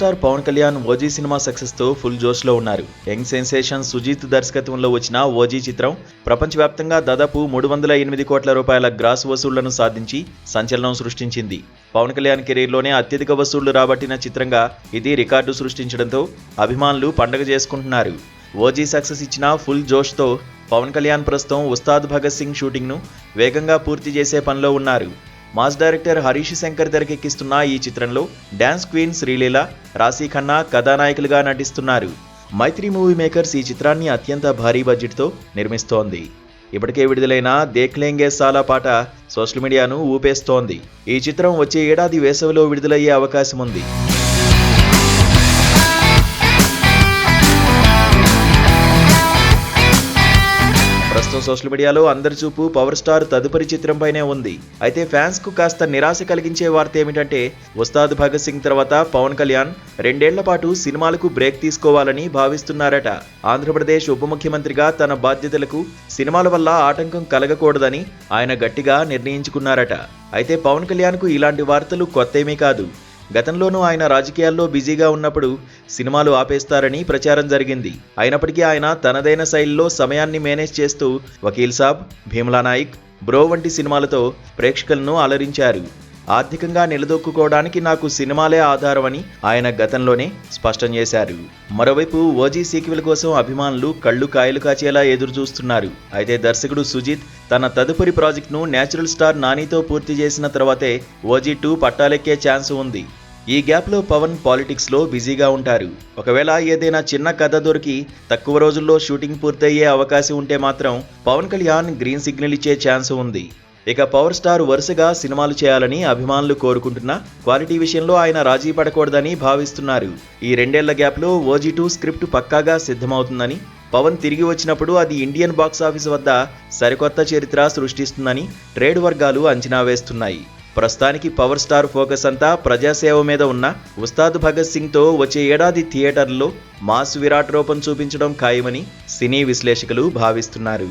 Star Pawan Kalyan OG cinema success తో full జోష్ లో ఉన్నారు. యంగ్ సెన్సేషన్ సుజీత్ దర్శకత్వంలో వచ్చిన ఓజీ చిత్రం ప్రపంచవ్యాప్తంగా దాదాపు 308 కోట్ల రూపాయల గ్రాస్ వసూళ్లను సాధించి సంచలనం సృష్టించింది. పవన్ కళ్యాణ్ కెరీర్ లోనే అత్యధిక వసూళ్లు రాబట్టిన చిత్రంగా ఇది రికార్డు సృష్టించడంతో అభిమానులు పండగ చేసుకుంటున్నారు. ఓజీ సక్సెస్ ఇచ్చిన ఫుల్ జోష్ తో పవన్ కళ్యాణ్ ప్రస్తుతం ఉస్తాద్ భగత్ సింగ్ షూటింగ్ ను వేగంగా పూర్తి చేసే పనిలో ఉన్నారు. మాస్ డైరెక్టర్ హరీష్ శంకర్ తెరకెక్కిస్తున్న ఈ చిత్రంలో డాన్స్ క్వీన్ శ్రీలీల, రాశీ ఖన్నా కథానాయకులుగా నటిస్తున్నారు. మైత్రి మూవీ మేకర్స్ ఈ చిత్రాన్ని అత్యంత భారీ బడ్జెట్తో నిర్మిస్తోంది. ఇప్పటికే విడుదలైన దేఖ్లేంగే సాలా పాట సోషల్ మీడియాను ఊపేస్తోంది. ఈ చిత్రం వచ్చే ఏడాది వేసవిలో విడుదలయ్యే అవకాశం ఉంది. ప్రస్తుతం సోషల్ మీడియాలో అందరి చూపు పవర్ స్టార్ తదుపరి చిత్రంపైనే ఉంది. అయితే ఫ్యాన్స్ కు కాస్త నిరాశ కలిగించే వార్త ఏమిటంటే ఉస్తాద్ భగత్ సింగ్ తర్వాత పవన్ కళ్యాణ్ 2 ఏళ్ల పాటు సినిమాలకు బ్రేక్ తీసుకోవాలని భావిస్తున్నారట. ఆంధ్రప్రదేశ్ ఉప ముఖ్యమంత్రిగా తన బాధ్యతలకు సినిమాల వల్ల ఆటంకం కలగకూడదని ఆయన గట్టిగా నిర్ణయించుకున్నారట. అయితే పవన్ కళ్యాణ్ కు ఇలాంటి వార్తలు కొత్తేమీ కాదు. గతంలోనూ ఆయన రాజకీయాల్లో బిజీగా ఉన్నప్పుడు సినిమాలు ఆపేస్తారని ప్రచారం జరిగింది. అయినప్పటికీ ఆయన తనదైన శైలిలో సమయాన్ని మేనేజ్ చేస్తూ వకీల్ సాబ్, భీమ్లా నాయక్, బ్రో వంటి సినిమాలతో ప్రేక్షకులను అలరించారు. ఆర్థికంగా నిలదొక్కుకోవడానికి నాకు సినిమాలే ఆధారం అని ఆయన గతంలోనే స్పష్టం చేశారు. మరోవైపు ఓజీ సీక్వెల్ కోసం అభిమానులు కళ్ళు కాయలు కాచేలా ఎదురు చూస్తున్నారు. అయితే దర్శకుడు సుజిత్ తన తదుపరి ప్రాజెక్టును నేచురల్ స్టార్ నానితో పూర్తి చేసిన తర్వాతే ఓజీ 2 పట్టాలెక్కే ఛాన్స్ ఉంది. ఈ గ్యాప్లో పవన్ పాలిటిక్స్లో బిజీగా ఉంటారు. ఒకవేళ ఏదైనా చిన్న కథ దొరికి తక్కువ రోజుల్లో షూటింగ్ పూర్తయ్యే అవకాశం ఉంటే మాత్రం పవన్ కళ్యాణ్ గ్రీన్ సిగ్నల్ ఇచ్చే ఛాన్స్ ఉంది. ఇక పవర్ స్టార్ వరుసగా సినిమాలు చేయాలని అభిమానులు కోరుకుంటున్నా క్వాలిటీ విషయంలో ఆయన రాజీ పడకూడదని భావిస్తున్నారు. ఈ 2 ఏళ్ల గ్యాప్లో ఓజీ 2 స్క్రిప్ట్ పక్కాగా సిద్ధమవుతుందని, పవన్ తిరిగి వచ్చినప్పుడు అది ఇండియన్ బాక్సాఫీస్ వద్ద సరికొత్త చరిత్ర సృష్టిస్తుందని ట్రేడ్ వర్గాలు అంచనా వేస్తున్నాయి. ప్రస్తుతానికి పవర్ స్టార్ ఫోకస్ అంతా ప్రజాసేవ మీద ఉన్న ఉస్తాద్ భగత్ సింగ్ తో వచ్చే ఏడాది థియేటర్లలో మాస్ విరాట్ రూపం చూపించడం ఖాయమని సినీ విశ్లేషకులు భావిస్తున్నారు.